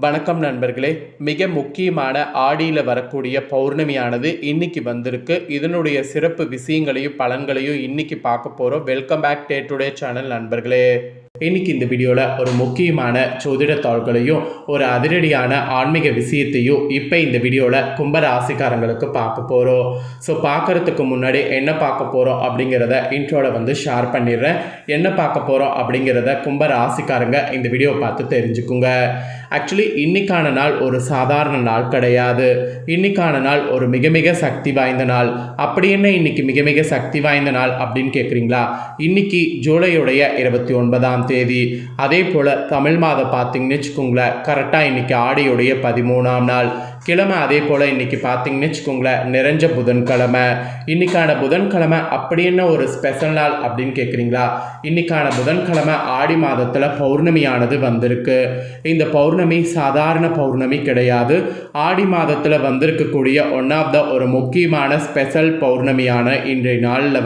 வணக்கம் நண்பர்களே. மிக முக்கியமான ஆடியில் வரக்கூடிய பௌர்ணமியானது இன்னைக்கு வந்திருக்கு. இதனுடைய சிறப்பு விஷயங்களையும் பலன்களையும் இன்னைக்கு பார்க்க போகிறோம். Welcome back day today channel நண்பர்களே. இன்னைக்கு இந்த வீடியோவில் ஒரு முக்கியமான ஜோதிட தாள்களையும் ஒரு அதிரடியான ஆன்மீக விஷயத்தையும் இப்போ இந்த வீடியோவில் கும்ப ராசிக்காரங்களுக்கு பார்க்க போகிறோம். ஸோ பார்க்குறதுக்கு முன்னாடி என்ன பார்க்க போகிறோம் அப்படிங்கிறத இன்ட்ரோவில் ஷேர் பண்ணிடுறேன். என்ன பார்க்க போகிறோம் அப்படிங்கிறத கும்ப ராசிக்காரங்க இந்த வீடியோவை பார்த்து தெரிஞ்சுக்குங்க. ஆக்சுவலி இன்னைக்கான நாள் ஒரு சாதாரண நாள் கிடையாது. இன்னைக்கான நாள் ஒரு மிக மிக சக்தி வாய்ந்த நாள். அப்படி என்ன இன்னைக்கு மிக மிக சக்தி வாய்ந்த நாள் அப்படின்னு கேட்குறீங்களா? இன்னைக்கு ஜூலையுடைய 29ஆம் தேதி. அதே போல் தமிழ் மாதம் பார்த்தீங்கன்னு வச்சுக்கோங்களேன், கரெக்டாக இன்னைக்கு ஆடியுடைய 13ஆம் நாள் கிழமை. அதே போல் இன்றைக்கி பார்த்தீங்கன்னு வச்சுக்கோங்களேன், நிறைஞ்ச புதன்கிழமை. இன்றைக்கான புதன்கிழமை அப்படி என்ன ஒரு ஸ்பெஷல் நாள் அப்படின்னு கேட்குறீங்களா? இன்றைக்கான புதன்கிழமை ஆடி மாதத்தில் பௌர்ணமியானது வந்திருக்கு. இந்த பௌர்ணமி சாதாரண பௌர்ணமி கிடையாது. ஆடி மாதத்தில் வந்திருக்கக்கூடிய ஒன் ஆஃப் த ஒரு முக்கியமான ஸ்பெஷல் பௌர்ணமியான இன்றைய நாளில்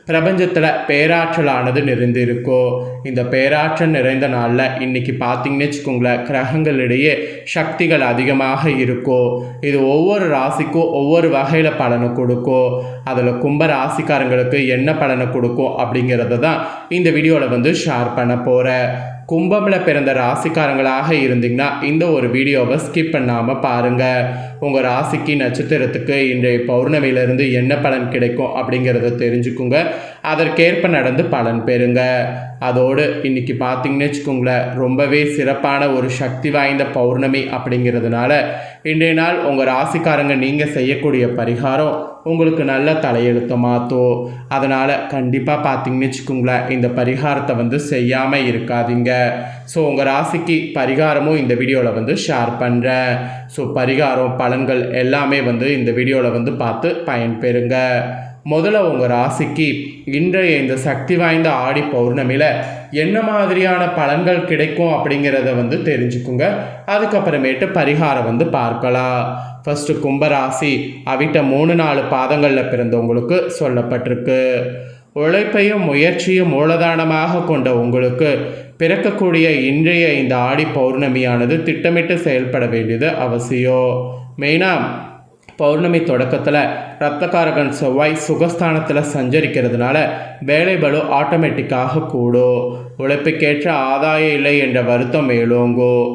பிரபஞ்சத்தில் பேராற்றலானது நிறைந்திருக்கோ. இந்த பேராற்றல் நிறைந்த நாளில் இன்றைக்கி பார்த்தீங்கன்னு வச்சுக்கோங்களேன், கிரகங்களிடையே சக்திகள் அதிகமாக இருக்கும். இது ஒவ்வொரு ராசிக்கும் ஒவ்வொரு வகையில் பலனை கொடுக்கும். அதில் கும்ப ராசிக்காரங்களுக்கு என்ன பலனை கொடுக்கும் அப்படிங்கிறத தான் இந்த வீடியோவில் ஷேர் பண்ண போகிறேன். கும்பமில் பிறந்த ராசிக்காரங்களாக இருந்தீங்கன்னா இந்த ஒரு வீடியோவை ஸ்கிப் பண்ணாமல் பாருங்கள். உங்கள் ராசிக்கு நட்சத்திரத்துக்கு இன்றைய பௌர்ணமியிலிருந்து என்ன பலன் கிடைக்கும் அப்படிங்கிறத தெரிஞ்சுக்குங்க. அதற்கேற்ப நடந்து பலன் பெறுங்க. அதோடு இன்றைக்கி பார்த்தீங்கன்னு வச்சுக்கோங்களேன், ரொம்பவே சிறப்பான ஒரு சக்தி வாய்ந்த பௌர்ணமி அப்படிங்கிறதுனால இன்றைய நாள் உங்கள் ராசிக்காரங்க நீங்கள் செய்யக்கூடிய பரிகாரம் உங்களுக்கு நல்ல தலையெழுத்த மாற்றும். அதனால் கண்டிப்பாக பார்த்தீங்கன்னு வச்சுக்கோங்களேன், இந்த பரிகாரத்தை செய்யாமல் இருக்காதீங்க. ஸோ உங்கள் ராசிக்கு பரிகாரமும் இந்த வீடியோவில் ஷேர் பண்ணுறேன். ஸோ பரிகாரம் பலன்கள் எல்லாமே இந்த வீடியோவில் பார்த்து பயன்பெறுங்க. முதல்ல உங்கள் ராசிக்கு இன்றைய இந்த சக்தி வாய்ந்த ஆடி பௌர்ணமியில் என்ன மாதிரியான பலன்கள் கிடைக்கும் அப்படிங்கிறத தெரிஞ்சுக்குங்க. அதுக்கப்புறமேட்டு பரிகாரம் பார்க்கலாம். ஃபஸ்ட்டு கும்பராசி அவிட்ட 3-4 பாதங்களில் பிறந்தவங்களுக்கு சொல்லப்பட்டிருக்கு. உழைப்பையும் முயற்சியும் மூலதானமாக கொண்ட உங்களுக்கு பிறக்கக்கூடிய இன்றைய இந்த ஆடி பௌர்ணமியானது திட்டமிட்டு செயல்பட வேண்டியது அவசியம். மெயினாக பௌர்ணமி தொடக்கத்தில் ரத்தக்காரகன் செவ்வாய் சுகஸ்தானத்தில் சஞ்சரிக்கிறதுனால வேலை பளு ஆட்டோமேட்டிக்காக கூடும். உழைப்புக்கேற்ற ஆதாயம் இல்லை என்ற வருத்தம் மேலோங்கும்.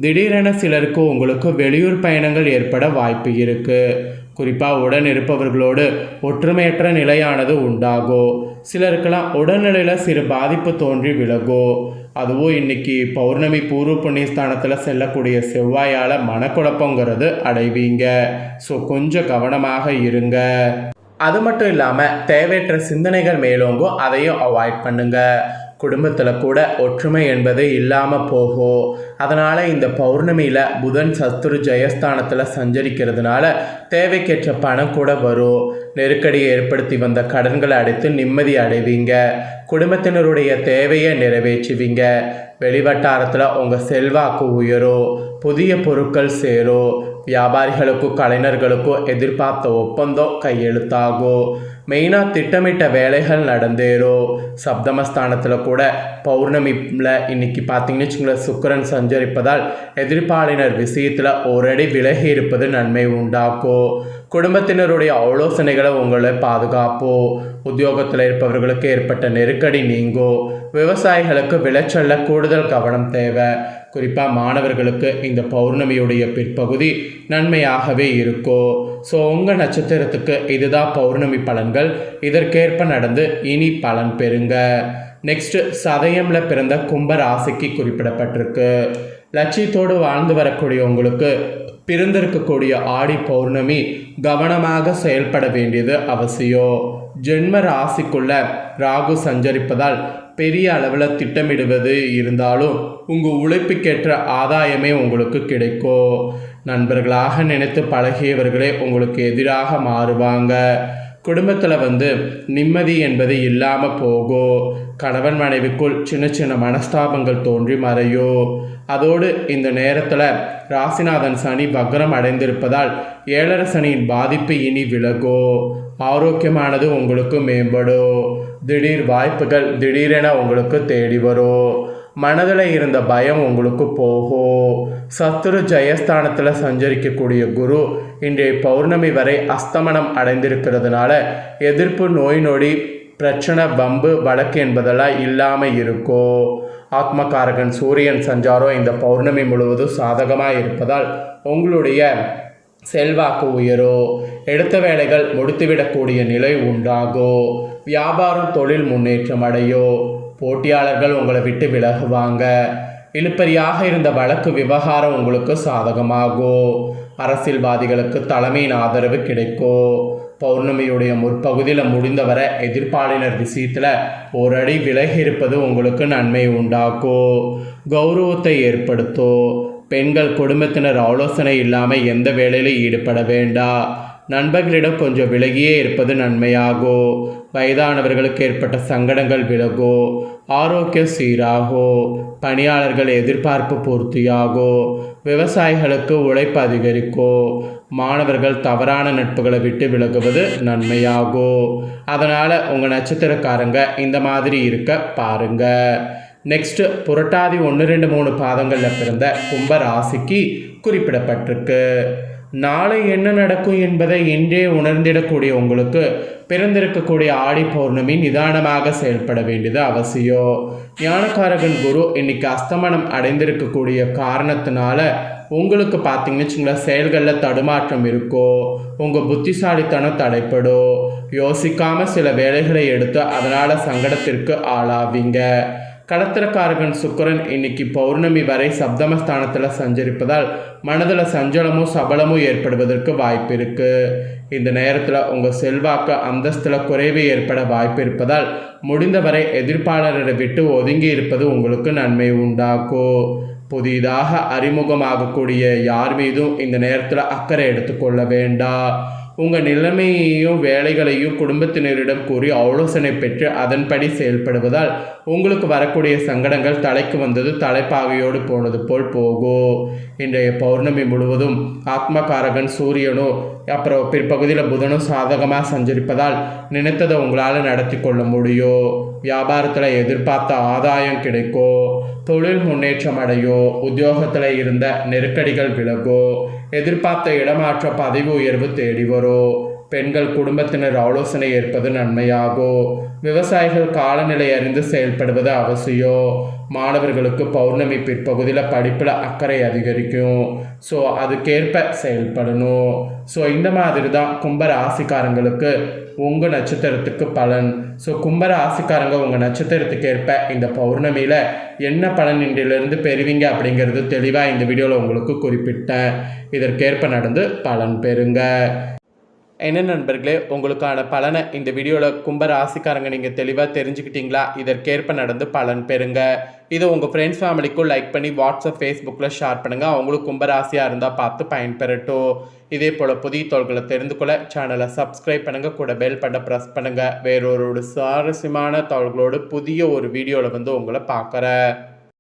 திடீரென சிலருக்கு உங்களுக்கு வெளியூர் பயணங்கள் ஏற்பட வாய்ப்பு இருக்குது. குறிப்பாக உடன் இருப்பவர்களோடு ஒற்றுமையற்ற நிலையானது உண்டாகும். சிலருக்கெல்லாம் உடல்நிலையில் சிறு பாதிப்பு தோன்றி விலகும். அதுவும் இன்றைக்கி பௌர்ணமி பூர்வ புண்ணியஸ்தானத்தில் செல்லக்கூடிய செவ்வாயால் மனக்குழப்பங்கிறது அடைவீங்க. ஸோ கொஞ்சம் கவனமாக இருங்க. அது மட்டும் இல்லாமல் தேவையற்ற சிந்தனைகள் மேலோங்கும், அதையும் அவாய்ட் பண்ணுங்கள். குடும்பத்தில் கூட ஒற்றுமை என்பது இல்லாமல் போகும். அதனால் இந்த பௌர்ணமியில் புதன் சத்துரு ஜெயஸ்தானத்தில் சஞ்சரிக்கிறதுனால தேவைக்கேற்ற பணம் கூட வரும். நெருக்கடியை ஏற்படுத்தி வந்த கடன்களை அடைத்து நிம்மதி அடைவீங்க. குடும்பத்தினருடைய தேவையை நிறைவேற்றுவீங்க. வெளிவட்டாரத்தில் உங்கள் செல்வாக்கு உயரும். புதிய பொருட்கள் சேரும். வியாபாரிகளுக்கும் கலைஞர்களுக்கும் எதிர்பார்த்த ஒப்பந்தம் கையெழுத்தாகும். மெயினாக திட்டமிட்ட வேலைகள் நடந்தேறும். சப்தமஸ்தானத்தில் கூட பௌர்ணமியில் இன்றைக்கி பார்த்தீங்கன்னு வச்சுங்களேன், சுக்கிரன் சஞ்சரிப்பதால் எதிர்ப்பாளினர் விஷயத்தில் ஒரு அடி விலகி இருப்பது நன்மை உண்டாக்கும். குடும்பத்தினருடைய ஆலோசனைகளை உங்களை பாதுகாப்போம். உத்தியோகத்தில் இருப்பவர்களுக்கு ஏற்பட்ட நெருக்கடி நீங்கும். விவசாயிகளுக்கு விளைச்சலில் கூடுதல் கவனம் தேவை. குறிப்பாக மாணவர்களுக்கு இந்த பௌர்ணமியுடைய பிற்பகுதி நன்மையாகவே இருக்கும். ஸோ உங்கள் நட்சத்திரத்துக்கு இதுதான் பௌர்ணமி பலன்கள். இதற்கேற்ப நடந்து இனி பலன் பெறுங்க. நெக்ஸ்ட்டு சதயமில் பிறந்த கும்ப ராசிக்கு குறிப்பிடப்பட்டிருக்கு. லட்சியத்தோடு வாழ்ந்து வரக்கூடிய உங்களுக்கு பிறந்திருக்கக்கூடிய ஆடி பௌர்ணமி கவனமாக செயல்பட வேண்டியது அவசியம். ஜென்ம ராசிக்குள்ள ராகு சஞ்சரிப்பதால் பெரிய அளவில் திட்டமிடுவது இருந்தாலும் உங்கள் உழைப்புக்கேற்ற ஆதாயமே உங்களுக்கு கிடைக்கும். நண்பர்களாக நினைத்து பழகியவர்களே உங்களுக்கு எதிராக மாறுவாங்க. குடும்பத்தில் நிம்மதி என்பது இல்லாமல் போகும். கணவன் மனைவிக்குள் சின்ன சின்ன மனஸ்தாபங்கள் தோன்றி மறையும். அதோடு இந்த நேரத்தில் ராசிநாதன் சனி வக்ரம் அடைந்திருப்பதால் 7.5 சனியின் பாதிப்பு இனி விலகும். ஆரோக்கியமானது உங்களுக்கு மேம்படும். திடீர் வாய்ப்புகள் திடீரென உங்களுக்கு தேடி வரும். மனதில் இருந்த பயம் உங்களுக்கு போகும். சத்துரு ஜெயஸ்தானத்தில் சஞ்சரிக்கக்கூடிய குரு இன்றைய பௌர்ணமி வரை அஸ்தமனம் அடைந்திருக்கிறதுனால எதிர்ப்பு, நோய் நொடி, பிரச்சனை, பம்பு, வழக்கு என்பதெல்லாம் இல்லாமல் இருக்கும். ஆத்மகாரகன் சூரியன் சஞ்சாரம் இந்த பௌர்ணமி முழுவதும் சாதகமாக இருப்பதால் உங்களுடைய செல்வாக்கு உயரும். எடுத்த வேலைகள் முடித்துவிடக்கூடிய நிலை உண்டாகும். வியாபாரம், தொழில் முன்னேற்றம் அடையும். போட்டியாளர்கள் உங்களை விட்டு விலகுவாங்க. இழுப்பறியாக இருந்த வழக்கு விவகாரம் உங்களுக்கு சாதகமாகும். அரசியல்வாதிகளுக்கு தலைமையின் ஆதரவு கிடைக்கும். பௌர்ணமியுடைய முற்பகுதியில் முடிந்தவரை எதிர்ப்பாளினர் விஷயத்தில் ஒரு அடி விலகி இருப்பது உங்களுக்கு நன்மை உண்டாக்கும். கௌரவத்தை ஏற்படுத்தும். பெண்கள் குடும்பத்தினர் ஆலோசனை இல்லாமல் எந்த வேலையிலும் ஈடுபட வேண்டாம். நண்பர்களிடம் கொஞ்சம் விலகியே இருப்பது நன்மையாகும். வயதானவர்களுக்கு ஏற்பட்ட சங்கடங்கள் விலகும். ஆரோக்கியம் சீராகும். பணியாளர்கள் எதிர்பார்ப்பு பூர்த்தியாகும். விவசாயிகளுக்கு உழைப்பு அதிகரிக்கும். மாணவர்கள் தவறான நட்புகளை விட்டு விலகுவது நன்மையாகும். அதனால் உங்கள் நட்சத்திரக்காரங்க இந்த மாதிரி இருக்க பாருங்கள். நெக்ஸ்ட்டு புரட்டாதி 1, 2, 3 பாதங்களில் பிறந்த கும்ப ராசிக்கு குறிப்பிடப்பட்டிருக்கு. நாளை என்ன நடக்கும் என்பதை இன்றே உணர்ந்திடக்கூடிய உங்களுக்கு பிறந்திருக்கக்கூடிய ஆடி பௌர்ணமி நிதானமாக செயல்பட வேண்டியது அவசியம். ஞானகாரகன் குரு இன்னைக்கு அஸ்தமனம் அடைந்திருக்கக்கூடிய காரணத்தினால உங்களுக்கு பார்த்தீங்கன்னு வச்சுங்களேன், செயல்களில் தடுமாற்றம் இருக்கும். உங்கள் புத்திசாலித்தனம் தடைப்படும். யோசிக்காமல் சில வேலைகளை எடுத்து அதனால் சங்கடத்திற்கு ஆளாவீங்க. களத்திரக்காரகன் சுக்கிரன் இன்னைக்கு பௌர்ணமி வரை சப்தமஸ்தானத்தில் சஞ்சரிப்பதால் மனதில் சஞ்சலமும் சபலமும் ஏற்படுவதற்கு வாய்ப்பு இருக்குது. இந்த நேரத்தில் உங்கள் செல்வாக்கு அந்தஸ்தில் குறைவு ஏற்பட வாய்ப்பு இருப்பதால் முடிந்தவரை எதிர்ப்பாளரை விட்டு ஒதுங்கி இருப்பது உங்களுக்கு நன்மை உண்டாக்கும். புதிதாக அறிமுகமாகக்கூடிய யார் மீதும் இந்த நேரத்தில் அக்கறை எடுத்துக்கொள்ள வேண்டாம். உங்கள் நிலைமையையும் வேலைகளையும் குடும்பத்தினரிடம் கூறி ஆலோசனை பெற்று அதன்படி செயல்படுவதால் உங்களுக்கு வரக்கூடிய சங்கடங்கள் தலைக்கு வந்தது தலைப்பாகையோடு போனது போல் போகும். இன்றைய பௌர்ணமி முழுவதும் ஆத்மகாரகன் சூரியனோ அப்புறம் பிற்பகுதியில் புதனும் சாதகமாக சஞ்சரிப்பதால் நினைத்ததை உங்களால் நடத்தி கொள்ள முடியும். வியாபாரத்தில் எதிர்பார்த்த ஆதாயம் கிடைக்கும். தொழில் முன்னேற்றம் அடையும். உத்தியோகத்தில் இருந்த நெருக்கடிகள் விலகும். எதிர்பார்த்த இடமாற்ற பதவி உயர்வு தேடி வரும். பெண்கள் குடும்பத்தினர் ஆலோசனை ஏற்பது நன்மையாகும். விவசாயிகள் காலநிலை அறிந்து செயல்படுவது அவசியம். மாணவர்களுக்கு பௌர்ணமி பிற்பகுதியில் படிப்பில் அக்கறை அதிகரிக்கும். ஸோ அதுக்கேற்ப செயல்படணும். ஸோ இந்த மாதிரி தான் கும்ப ராசிக்காரங்களுக்கு உங்கள் நட்சத்திரத்துக்கு பலன். ஸோ கும்ப ராசிக்காரங்க உங்கள் நட்சத்திரத்துக்கு ஏற்ப இந்த பௌர்ணமியில் என்ன பலன் இன்றிலிருந்து பெறுவீங்க அப்படிங்கிறது தெளிவாக இந்த வீடியோவில் உங்களுக்கு குறிப்பிட்டேன். இதற்கேற்ப நடந்து பலன் பெறுங்க. என்ன நண்பர்களே, உங்களுக்கான பலனை இந்த வீடியோவில் கும்ப ராசிக்காரங்க நீங்கள் தெளிவாக தெரிஞ்சுக்கிட்டீங்களா? இதற்கேற்ப நடந்து பலன் பெறுங்க. இதை உங்கள் ஃப்ரெண்ட்ஸ் ஃபேமிலிக்கும் லைக் பண்ணி வாட்ஸ்அப், ஃபேஸ்புக்கில் ஷேர் பண்ணுங்கள். அவங்களும் கும்ப ராசியாக இருந்தால் பார்த்து பயன்பெறட்டும். இதே போல் புதிய தகவல்களை தெரிந்து கொள்ள சேனலை சப்ஸ்கிரைப் பண்ணுங்கள். கூட பெல் பட்டனை ப்ரெஸ் பண்ணுங்கள். வேறொரு சுவாரஸ்யமான தகவல்களோடு புதிய ஒரு வீடியோவில் உங்களை பார்க்குறேன்.